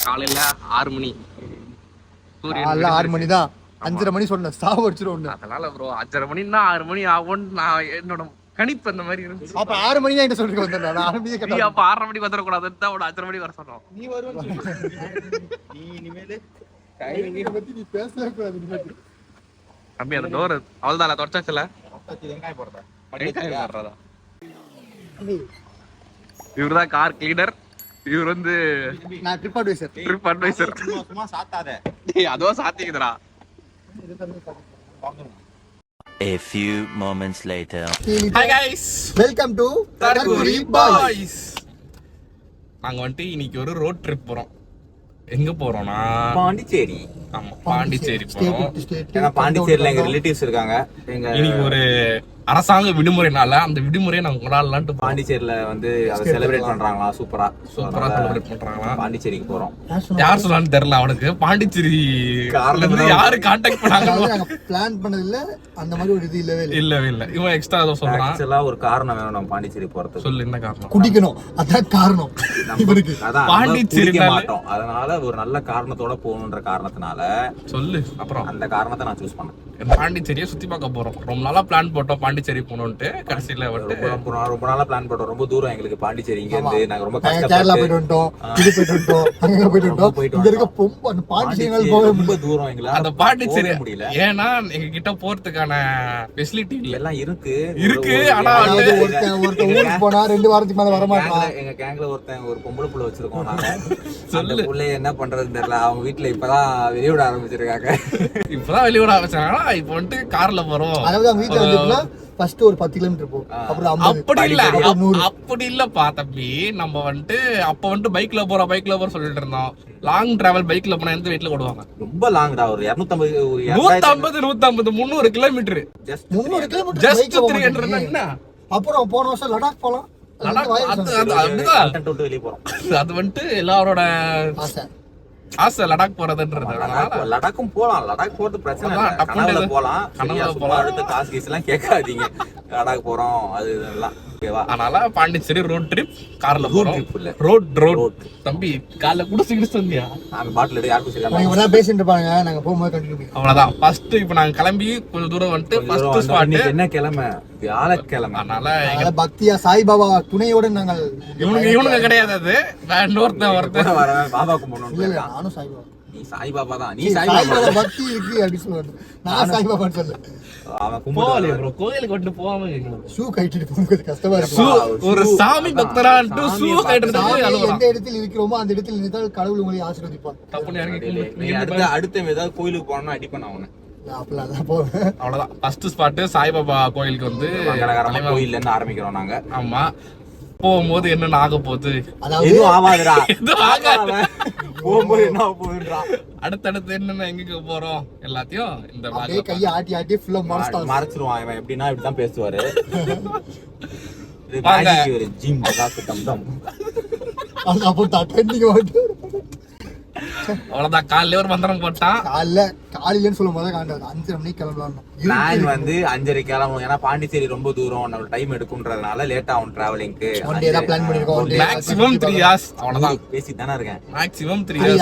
காலையில 6 மணி. காலைல 6 மணி தான். 5:30 மணி சொன்ன சாவு அடிச்சிரும். அதனால ப்ரோ 5:30 மணின்னா 6 மணி ஆகும்னு நான் என்னோட கணிப்பு அந்த மாதிரி இருந்துச்சு. அப்ப 6 மணி தான் என்கிட்ட சொல்லிட்டு வந்தேன். நான் 6 மணிக்கு நீ அப்ப 6:30 மணிக்கு வந்துடக்கூடாதுன்னு தான் 5:30 மணிக்கு வர சொன்னோம். நீ வருவன்னு நீ இனிமேல் டைமிங் பத்தி நீ பேசவே கூடாது. தம்பி அந்த டோர் அவ்வளவுதான் தொடச்சாச்சுல. வெங்காயம் போடுறதா இவர்தான் கார் கிளீனர். இவர் வந்து நான் ட்ரிப் அட்வைசர். சும்மா சாத்தாத. அதுவும் சாத்திக்குதுடா. A few moments later. Hi guys, welcome to தர்குரி பாய்ஸ். நாங்க வந்துட்டு இன்னைக்கு ஒரு ரோட் ட்ரிப் போறோம். எங்க போறோம்னா பாண்டிச்சேரி. ஆமா பாண்டிச்சேரி போறோம். ஏன்னா பாண்டிச்சேரியில எங்க ரிலேட்டிவ்ஸ் இருக்காங்க. இன்னைக்கு ஒரு அரசாங்க விடுமுறைனால அந்த விடுமுறையை நாங்க கொண்டாடலான்ட்டு பாண்டிச்சேரியில வந்து அதை செலிப்ரேட் பண்றாங்களா? சூப்பரா செலிப்ரேட் பண்றாங்களா? பாண்டிச்சேரிக்கு போறோம். யார் சொன்னான்னு தெரியல அவனுக்கு. பாண்டிச்சேரி யாரு கான்டாக்ட் பண்ணாங்க நாங்க பிளான் பண்ணது இல்ல. அந்த மாதிரி ஒரு இது இல்லவே இல்ல. இவன் எக்ஸ்ட்ரா ஏதோ சொல்றான். ஆக்சுவலா ஒரு காரணம் வேணும் நம்ம பாண்டிச்சேரி போறதுக்கு. சொல்லு என்ன காரணம்? குடிக்கணும். அதான் காரணம். இவருக்கு அதான் பாண்டிச்சேரி மாட்டோம். அதனால ஒரு நல்ல காரணத்தோட போகணுன்ற காரணத்தினால சொல்லு. அப்புறம் அந்த காரணத்தை நான் சூஸ் பண்ணேன். பாண்டிச்சேரியை சுத்தி பார்க்க போறோம். ரொம்ப நாளா பிளான் போட்டோம் பாண்டிச்சேரி போகணும்ட்டு. கடைசியில ரொம்ப நாளா பிளான் போட்டோம். ரொம்ப தூரம் எங்களுக்கு பாண்டிச்சேரி. இங்க இருந்து நாங்க ரொம்ப கேரளா போயிட்டு வந்துட்டோம், இது போயிட்டு வந்துட்டோம், அங்க போயிட்டு வந்துட்டோம். இங்க இருக்க அந்த பாண்டிச்சேரி போக ரொம்ப தூரம் எங்களை அந்த பாண்டிச்சேரி முடியல. ஏன்னா எங்க கிட்ட போறதுக்கான ஃபெசிலிட்டி எல்லாம் இருக்கு. ஆனா ஒருத்தன் ஊருக்கு போனா 2 வாரத்துக்கு மேல வர மாட்டான். எங்க கேங்ல ஒருத்தன் ஒரு பொம்பளை புள்ள வச்சிருக்கோம் நாங்க. அந்த புள்ளைய என்ன பண்றதுன்னு தெரியல. அவங்க வீட்டுல இப்பதான் வெளியிட ஆரம்பிச்சிருக்காங்க. இப்பதான் வெளியிட ஆரம்பிச்சாங்கன்னா இப்ப வந்துட்டு கார்ல போறோம். அதாவது அவங்க வீட்டுல வந்துட்டுனா ஃபர்ஸ்ட் ஒரு 10 கிலோமீட்டர் போகும். அப்புறம் அப்படி இல்லப்பா தம்பி. நம்ம வந்துட்டு அப்ப வந்துட்டு பைக்ல போறோம் சொல்லிட்டு இருந்தோம். லாங் டிராவல் பைக்ல போனா எந்த வீட்டுல ஓடுவாங்க? ரொம்ப லாங்டா. ஒரு 250 300 கிலோமீட்டர். ஜஸ்ட் 300 ஜஸ்ட் 300 என்ன? அப்புறம் போன வருஷம் லடாக் போலாம். வெளியே போறோம். அது வந்துட்டு எல்லாரோட ஆசை லடாக் போறதுன்றது. லடாக்கும் போலாம். லடாக் போறது பிரச்சனை இல்ல. கனவுல போலாம். அடுத்த காசு கீஸ் எல்லாம் கேட்காதீங்க. லடாக் போறோம் அது இதெல்லாம் ஓகேவா? அதனால பாண்டிச்சேரி ரோட் ட்ரிப் கார்ல போறோம். ரோட் தம்பி காலைல கூட சிகிச்சை வந்தியா? நாங்க பாட்டில் எடுத்து யாருக்கும் சரியா இவங்க பேசிட்டு இருப்பாங்க. நாங்க போகும்போது கண்டினியூ. அவ்வளவுதான். ஃபர்ஸ்ட் இப்போ நாங்க கிளம்பி கொஞ்சம் தூரம் வந்துட்டு ஃபர்ஸ்ட் ஸ்பாட் என்ன கிழமை? வியாழக்கிழமை. அதனால பக்தியா சாய்பாபா துணையோட நாங்கள் இவனுங்க கிடையாது. அது ஒருத்தன் வரேன் பாபா கும்பிடணும். நானும் சாய்பாபா. நீ சாய்பாபா தான். நீ சாய்பாபா பக்தி இருக்கு அப்படி சொல்லுவாங்க. நான் சாய்பாபான்னு சொல்ல. அவன் கும்பிடுவாளே ப்ரோ. கோயிலுக்கு வந்து போகாம ஷூ கட்டிட்டு போறது கஷ்டமா இருக்கு. ஒரு சாமி பக்தரான்ட்டு ஷூ கட்டிட்டு எந்த இடத்துல இருக்கிறோமோ அந்த இடத்துல நின்றால் கடவுள் உங்களை ஆசீர்வதிப்பார். தப்புன்னு அடுத்த ஏதாவது கோயிலுக்கு போனா அடிப்பேன் அவனை. அவ்வளவுதான். ஃபர்ஸ்ட் ஸ்பாட் சாய்பாபா கோயிலுக்கு வந்து கோயில்ல இருந்து ஆரம்பிக்கிறோம் நாங்க. ஆமா. போகும்போது என்னன்னு ஆக போகுது? எதுவும் ஆகாதுடா. போகும்போது என்ன ஆக போகுதுன்றா. அடுத்தடுத்து என்னென்ன எங்க போறோம் எல்லாத்தையும் இந்த கையை ஆட்டி ஆட்டி ஃபுல்லா மறைச்சிருவான். இவன் எப்படின்னா இப்படிதான் பேசுவாரு. ஜிம் அவ்வளவுதான். காலையில ஒரு மந்திரம் போட்டான். காலையிலன்னு சொல்லும் போது 5:30 மணிக்கு கிளம்பலாம். நான் வந்து 5:30 கிளம்பும். ஏன்னா பாண்டிச்சேரி ரொம்ப தூரம். நம்ம டைம் எடுக்கும்ன்றதுனால லேட் ஆகும் டிராவலிங்க்கு. Maximum 3 hours. அவ்வளவுதான். பேசிட்டு தானே இருக்கேன். Maximum 3 hours.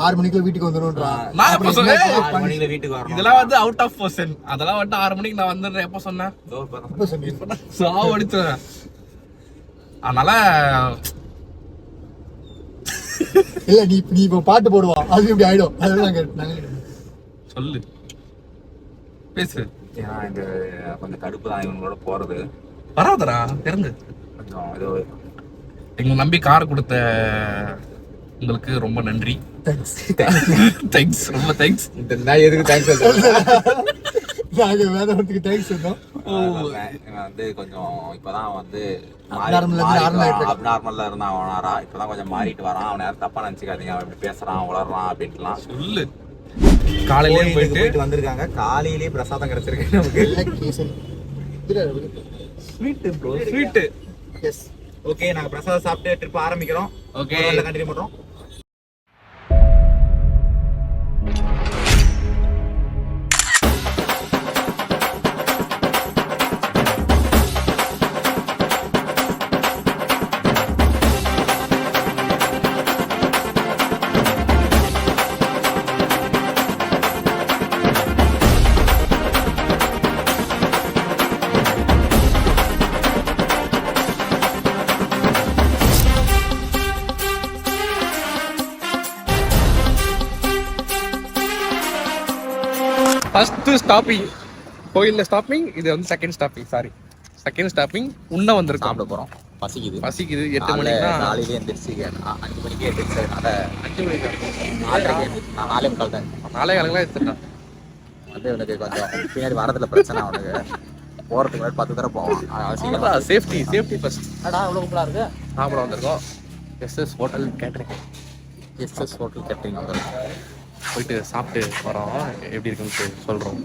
6 மணிக்குள்ள வீட்டுக்கு வந்துடும்ன்றான். நான் எப்ப சொன்னேன் 6 மணிக்குள்ள வீட்டுக்கு வரணும்? இதெல்லாம் வந்து அவுட் ஆஃப் பர்சன். அதெல்லாம் வந்து 6 மணிக்கு நான் வந்துடுறேன். எப்ப சொன்னேன்? சாவடிச்சேன். அதனால இல்ல நீ இப்ப பாட்டு போடுவான். அது இப்படி ஆயிடும். அதெல்லாம் சொல்லு பேசு. ஏன்னா இந்த கொஞ்சம் கடுப்பு தான் இவங்களோட போறது. வராதரா இறங்கு. கொஞ்சம் ஏதோ எங்க நம்பி கார் கொடுத்த உங்களுக்கு ரொம்ப நன்றி. தேங்க்ஸ். ரொம்ப தேங்க்ஸ். எதுக்கு தேங்க்ஸ் வேதத்துக்கு தேங்க்ஸ் சொன்னோம். வந்து கொஞ்சம் இப்பதான் வந்து அப்நார்மல்ல இருந்தா அவனாரா. இப்பதான் கொஞ்சம் மாறிட்டு வரான். அவன் யாரும் தப்பா நினைச்சுக்காதீங்க. அவன் எப்படி பேசுறான் வளர்றான் அப்படின்ட்டுலாம் சொல்லு. காலையிலேயே போயிட்டு வந்திருக்காங்க. காலையிலேயே பிரசாதம் கிடைச்சிருக்கு நமக்கு. ஸ்வீட். S okay. நாங்க பிரசாதம் சாப்பிட்டு ட்ரிப் ஆரம்பிக்கிறோம். ஓகே கண்டினியூ பண்றோம். ஃபர்ஸ்ட் ஸ்டாப்பிங் கோயில்ல ஸ்டாப்பிங், இது வந்து second stopping. Sorry, second stopping. உண்ண வந்திருக்கோம். சாப்பிட போறோம். பசிக்குது. 8 மணிக்கு காலையிலே எந்திரிச்சு 5 மணிக்கே எந்திரிச்சதுனால 5 மணிக்கு 4 முக்கால் தான். 4:15 எடுத்துட்டான். வந்து எனக்கு கொஞ்சம் பின்னாடி வாரத்துல பிரச்சனை. அவனுக்கு போறதுக்கு முன்னாடி 10 தடவை போவான். Safety first. அவ்வளோ கும்பலா இருக்கு. சாப்பிட வந்திருக்கோம். SS hotel catering. SS hotel catering வந்துருக்கு. போயிட்டு சாப்பிட்டு வரோம். எப்படி இருக்குன்னு சொல்றோம்.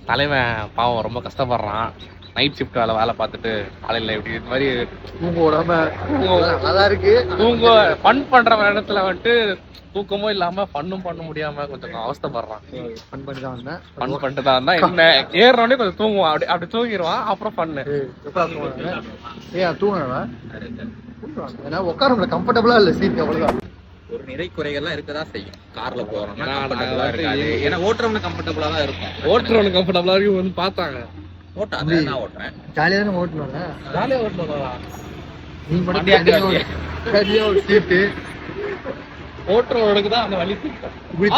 தலைவன் பாவம் ரொம்ப கஷ்டப்படுறான். நைட் ஷிஃப்ட் வேலை பார்த்துட்டு காலையில் எப்படி இது மாதிரி தூங்க விடாம நல்லா இருக்கு. ஃபன் பண்ற இடத்துல வந்துட்டு தூக்கமும் இல்லாம ஃபன்னும் பண்ண முடியாம கொஞ்சம் அவஸ்தைப்படுறான். ஃபன் பண்ணி தான் வந்தேன். ஃபன் பண்ணிட்டு தான் இருந்தா என்ன ஏறனோடனே கொஞ்சம் தூங்குவான். அப்படி தூங்கிடுவான். அப்புறம் ஃபன்னு. தூங்கினா ஏன்னா உட்கார முடியல, கம்ஃபர்டபுளா இல்ல சீட். அவ்வளவுதான். ஒரு நிறை குறைகள்லாம் இருக்கதான் செய்யும். கார்ல போறோம்னா கம்ஃபர்டபுளா இருக்காது. ஏன்னா ஓட்டுறவனுக்கு கம்ஃபர்டபுளா தான் இருக்கும். ஓட்டுறவனுக்கு கம்ஃபர்டபுளா இருக்கு வந்து பார்த்தாங்க. நான் ஓட்டுறேன். ஜாலியா தானே ஓட்டுனாங்க. ஜாலியா ஓட்டுறதா நீ மட்டும் தனியா ஒரு சீட்டு. ஓட்டுறவனுக்கு தான் அந்த வலி. இப்படி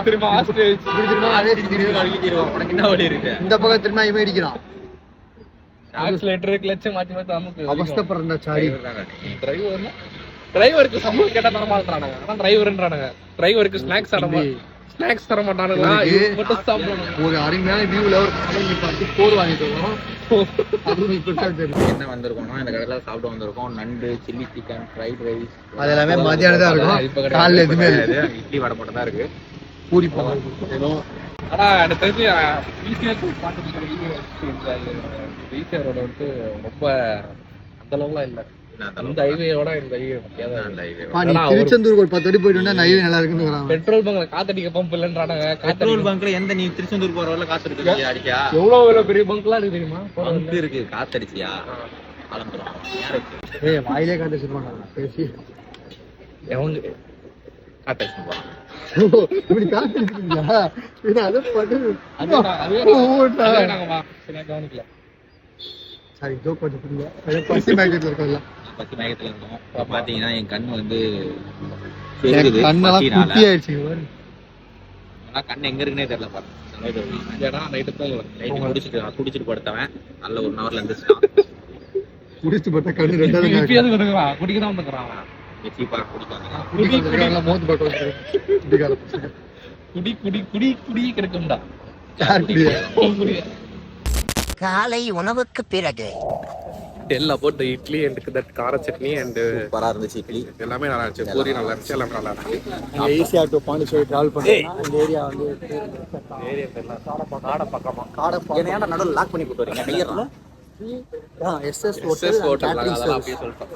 திரும்ப ஆஸ்திரேலியா இப்படி திரும்ப அதே திரும்பி அழுகிடுவோம். உனக்கு என்ன வழி இருக்கு? இந்த பக்கம் திரும்ப இவன் அடிக்கிறான். ஆக்சிலேட்டர் கிளட்ச் மாத்தி நமக்கு அவஸ்தைப்படுறா. சாரி டிரைவருக்கு சம்பளம் கேட்டா தர மாட்டானுங்க. ஆனா டிரைவர்ன்றானுங்க. டிரைவருக்கு ஸ்நாக்ஸ் தர மாட்டானுங்களா? மட்டும் சாப்பிடணும். ஒரு அருமையான வியூல ஒரு கடைக்கு பார்த்து போர் வாங்கிட்டு வரோம். அதுவும் இப்ப தெரியும் என்ன வந்திருக்கோம்னா இந்த கடையில சாப்பிட வந்திருக்கோம். நண்டு, சில்லி சிக்கன், ஃப்ரைட் ரைஸ். அது எல்லாமே மதியானம் தான் இருக்கும். காலைல எதுவுமே இல்லை. இட்லி வடை மட்டும் தான் இருக்கு. பூரி போகணும். ஆனா எனக்கு தெரிஞ்சு ஈசிஆரோட வந்து ரொம்ப அந்த அளவுலாம் இல்லை. அந்த ஹைவேயோட இந்த திருச்செந்தூர் ஒரு 10 அடி போயிட்டு வந்தா ஹைவே நல்லா இருக்குன்னு. பெட்ரோல் பங்க்ல காத்தடிக்க பம்ப் இல்லன்றானுங்க. பெட்ரோல் பங்க்ல எந்த நீ திருச்செந்தூர் போற வரல காத்தடிச்சியா? அடிச்சா எவ்வளவு பெரிய பங்க்லாம் இருக்கு தெரியுமா? பங்க் இருக்கு. காத்தடிச்சியா? அலம்புறோம். ஏய் வாயிலே காத்தடிச்சிருப்பாங்க பேசி. எவங்க காத்தடிச்சிருப்பாங்க? இப்படி காத்தடிச்சிருக்கீங்களா? இது அத பண்ணு. கவனிக்கல. சாரி ஜோக் பண்ணிட்டீங்க. பசி மேக்கெட்ல இருக்கல. பசி மேக்கெட்ல இருந்தோம். பாத்தீங்கன்னா என் கண்ணு வந்து கண்ணெல்லாம் குட்டி ஆயிடுச்சு. கண்ணு எங்க இருக்குன்னே தெரியல பாருங்க. குடிச்சிட்டு படுத்தவன் நல்ல 1 ஹவர்ல இருந்துச்சு. குடிச்சிட்டு படுத்த கண்ணு ரெண்டாவது குடிக்கதான் வந்துக்கிறான். குடி கிடைக்கும்டா. காலை உணவுக்கு பிறகு எல்லாம் போட்டு இட்லி அண்ட் கார சட்னி அண்ட் சூப்பரா இருந்துச்சு. இட்லி எல்லாமே நல்லா இருந்துச்சு. பூரி நல்லா இருந்துச்சு. எல்லாமே நல்லா இருந்துச்சு. ஈஸியா டு பாண்டிச்சேரி டிராவல் பண்ணீங்கன்னா இந்த ஏரியா வந்து காடை பக்கமா ஏன்னா நடுவில் லாக் பண்ணி போட்டு வரீங்க. எஸ்எஸ் ஹோட்டல் அதெல்லாம் அப்படியே சொல்லிட்டோம்.